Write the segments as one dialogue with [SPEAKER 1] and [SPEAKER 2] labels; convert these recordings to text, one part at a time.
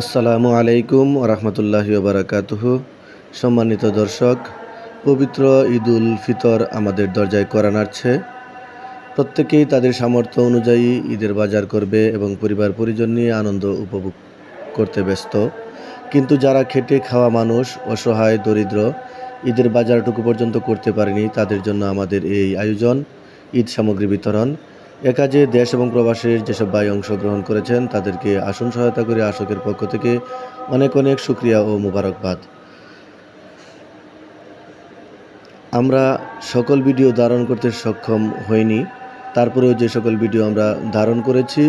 [SPEAKER 1] আসসালামু আলাইকুম ওরহমতুল্লাহি ওবারাকাতুহু। সম্মানিত দর্শক, পবিত্র ঈদুল ফিতর আমাদের দরজায় করা নাড়ছে। প্রত্যেকেই তাদের সামর্থ্য অনুযায়ী ঈদের বাজার করবে এবং পরিবার পরিজন নিয়ে আনন্দ উপভোগ করতে ব্যস্ত। কিন্তু যারা খেটে খাওয়া মানুষ, অসহায়, দরিদ্র, ঈদের বাজারটুকু পর্যন্ত করতে পারেনি, তাদের জন্য আমাদের এই আয়োজন, ঈদ সামগ্রী বিতরণ। এ কাজে দেশ এবং প্রবাসের যেসব ভাই অংশগ্রহণ করেছেন তাদেরকে আসন সহায়তা করে আশকের পক্ষ থেকে অনেক অনেক শুকরিয়া ও মুবারকবাদ। আমরা সকল ভিডিও ধারণ করতে সক্ষম হইনি, তারপরেও যে সকল ভিডিও আমরা ধারণ করেছি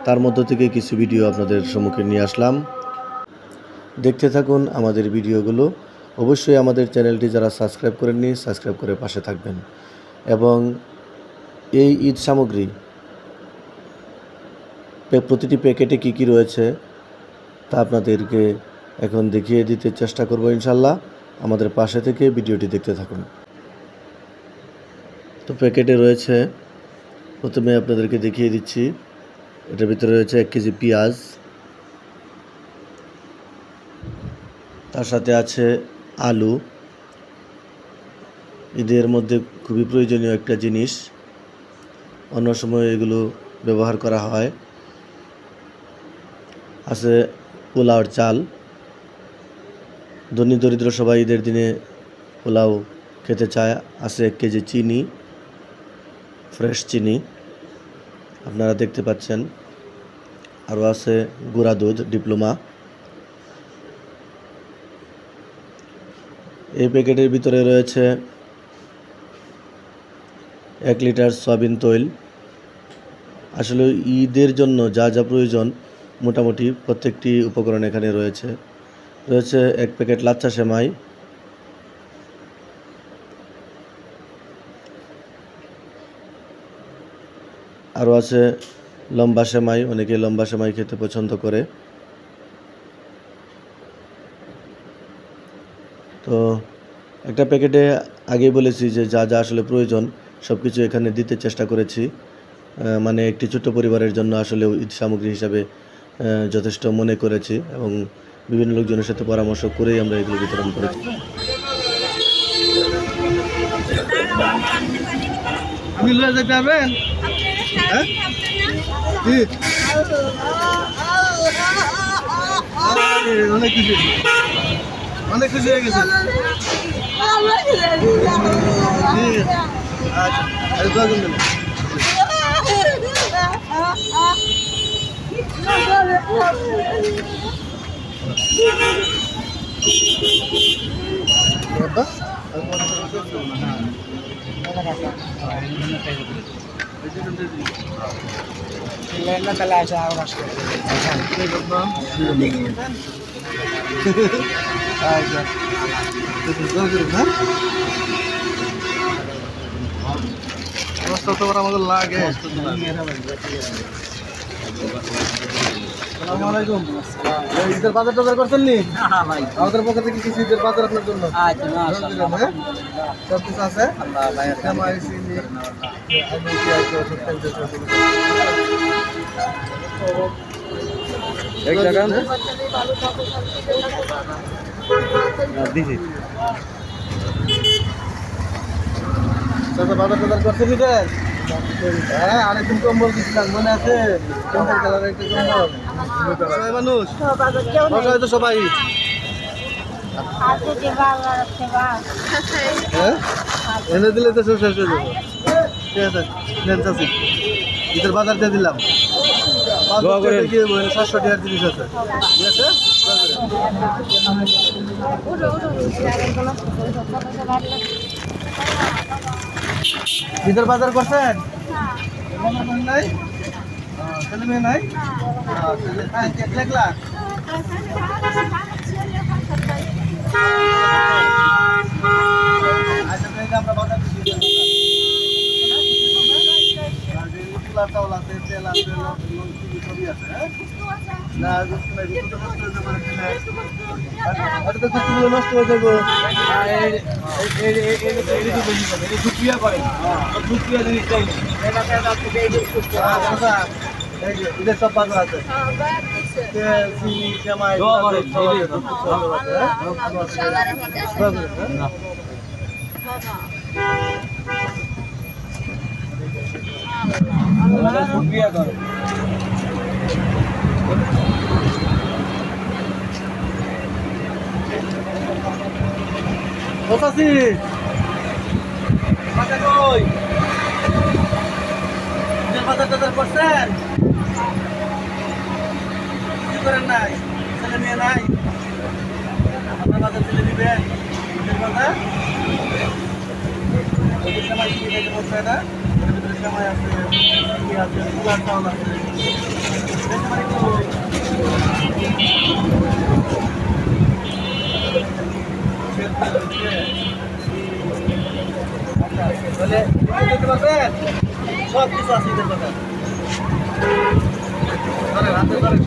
[SPEAKER 1] তার মধ্য থেকে কিছু ভিডিও আপনাদের সম্মুখে নিয়ে আসলাম। দেখতে থাকুন আমাদের ভিডিওগুলো। অবশ্যই আমাদের চ্যানেলটি যারা সাবস্ক্রাইব করেননি, সাবস্ক্রাইব করে পাশে থাকবেন। এবং এই ঈদ সামগ্রী প্রতিটি প্যাকেটে কী কী রয়েছে তা আপনাদেরকে এখন দেখিয়ে দিতে চেষ্টা করব ইনশাল্লাহ। আমাদের পাশে থেকে ভিডিওটি দেখতে থাকুন। তো প্যাকেটে রয়েছে, প্রথমে আপনাদেরকে দেখিয়ে দিচ্ছি, এটার ভিতরে রয়েছে 1 কেজি পেঁয়াজ, তার সাথে আছে আলু। ঈদের মধ্যে খুবই প্রয়োজনীয় একটা জিনিস, অন্য সময় এগুলো ব্যবহার করা হয়। আছে পোলাওর চাল, ধনী দরিদ্র সবাই ঈদের দিনে পোলাও খেতে চায়। আছে 1 কেজি চিনি, ফ্রেশ চিনি আপনারা দেখতে পাচ্ছেন। আরও আছে গুঁড়া দুধ ডিপ্লোমা। এই প্যাকেটের ভিতরে রয়েছে 1 লিটার সয়াবিন তৈল। আসলে ঈদের জন্য যা যা প্রয়োজন মোটামুটি প্রত্যেকটি উপকরণ এখানে রয়েছে। 1 প্যাকেট লাচ্ছা সেমাই, আরও আছে লম্বা সেমাই, অনেকে লম্বা সেমাই খেতে পছন্দ করে। তো একটা প্যাকেটে আগেই বলেছি যে যা যা আসলে প্রয়োজন সব কিছু এখানে দিতে চেষ্টা করেছি। মানে একটি ছোট্ট পরিবারের জন্য আসলে ঈদ সামগ্রী হিসাবে যথেষ্ট মনে করেছি এবং বিভিন্ন লোকজনের সাথে পরামর্শ করেই আমরা এগুলো বিতরণ করেছি।
[SPEAKER 2] আপনি লয়ে যেতে পারবেন? হ্যাঁ? অনেক খুশি, অনেক খুশি হয়ে গেছে। আচ্ছা, দোয়া করবেন। আমাদের লাগে। আসসালামাইকুম। ঈদের বাজার টাজার করছেন নি? আমাদের পক্ষ থেকে কিছু ঈদের বাজার আপনার জন্য সব কিছু আছে। বাজার টাজার করছেন নি? হ্যাঁ, আরেকদিন কম্বল দিচ্ছিলাম, মনে আছে? কম্বল কালারের একটা কম্বল। সবাই মানুষ তো সবাই এনে দিলে তো সব শেষ হয়ে যাবে। ঠিক আছে, নেন চাষি, ঈদের বাজার দিয়ে দিলাম। 700 টাকার জিনিস আছে। ঠিক আছে, ঈদের বাজার করছেন? নাই, ছেলে মেয়ে নাই? একলা আমরা বাজার চাউল আছে, তেল আছে, সবই আছে। না নষ্ট হয়ে যাবো। এই যে ঈদের সব বাজার আছে তেল চিনি সেমাই
[SPEAKER 3] দোয়া করেন,
[SPEAKER 2] সব আছে,
[SPEAKER 3] এই যে,
[SPEAKER 2] সব আছে, হ্যাঁ? দোয়া করেন, হ্যাঁ?
[SPEAKER 3] শুকরিয়া করো।
[SPEAKER 2] কোথাছি বাজার কই ঈদের বাজার টাজার করছেন কি করেন নাই ছেলে মেয়ে নাই আপনার বাজার ছেলে নিবেন ঈদের বাজার ঈদের সময় কি খাইতে বলছে না এর ভিতরে সময় আছে কি আছে কুলার চাউল আছে ঈদের সময় কই তাহলে দেখতে পাচ্ছেন সব কিছু আছে ঈদের বাজার ধরেন হাতে ধরেন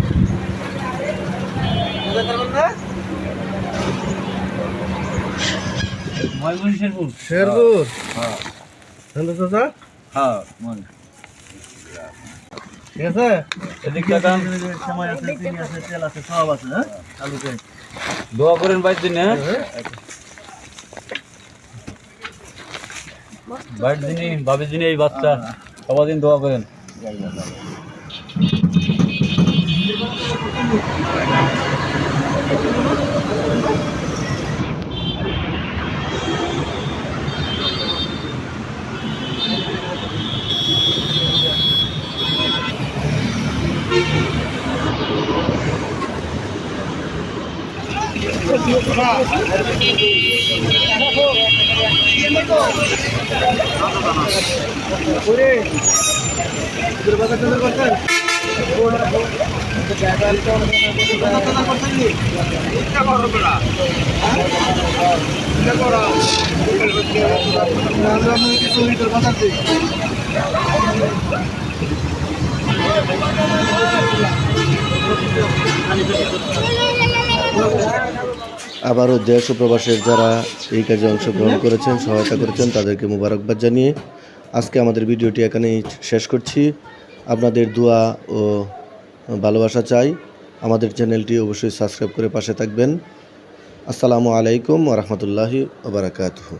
[SPEAKER 2] বুঝতে পারবেন না
[SPEAKER 3] ময়মনসিংহ শেরপুর।
[SPEAKER 2] শেরপুর
[SPEAKER 3] হ্যাঁ
[SPEAKER 2] হ্যালো চাচা
[SPEAKER 3] হ্যাঁ মন
[SPEAKER 2] ঠিক আছে
[SPEAKER 3] এদিক তাকান।
[SPEAKER 2] সময় আছে চিনি আছে তেল আছে সব আছে হ্যাঁ আলু কে
[SPEAKER 3] দোয়া করেন বাইর দিনে, বাইর দিনে ভাবির দিনে এই বাচ্চা সবার দিন দোয়া করেন।
[SPEAKER 2] ওরে ঈদের বাজার টাজার করছেন
[SPEAKER 1] আবারও দেশ ও প্রবাসের যারা এই কাজে অংশগ্রহণ করেছেন, সহায়তা করেছেন, তাদেরকে মোবারকবাদ জানিয়ে আজকে আমাদের ভিডিওটি এখানেই শেষ করছি। আপনাদের দোয়া ও ভালোবাসা চাই। আমাদের চ্যানেলটি অবশ্যই সাবস্ক্রাইব করে পাশে থাকবেন। আসসালামু আলাইকুম ওয়া রাহমাতুল্লাহি ওয়া বারাকাতুহু।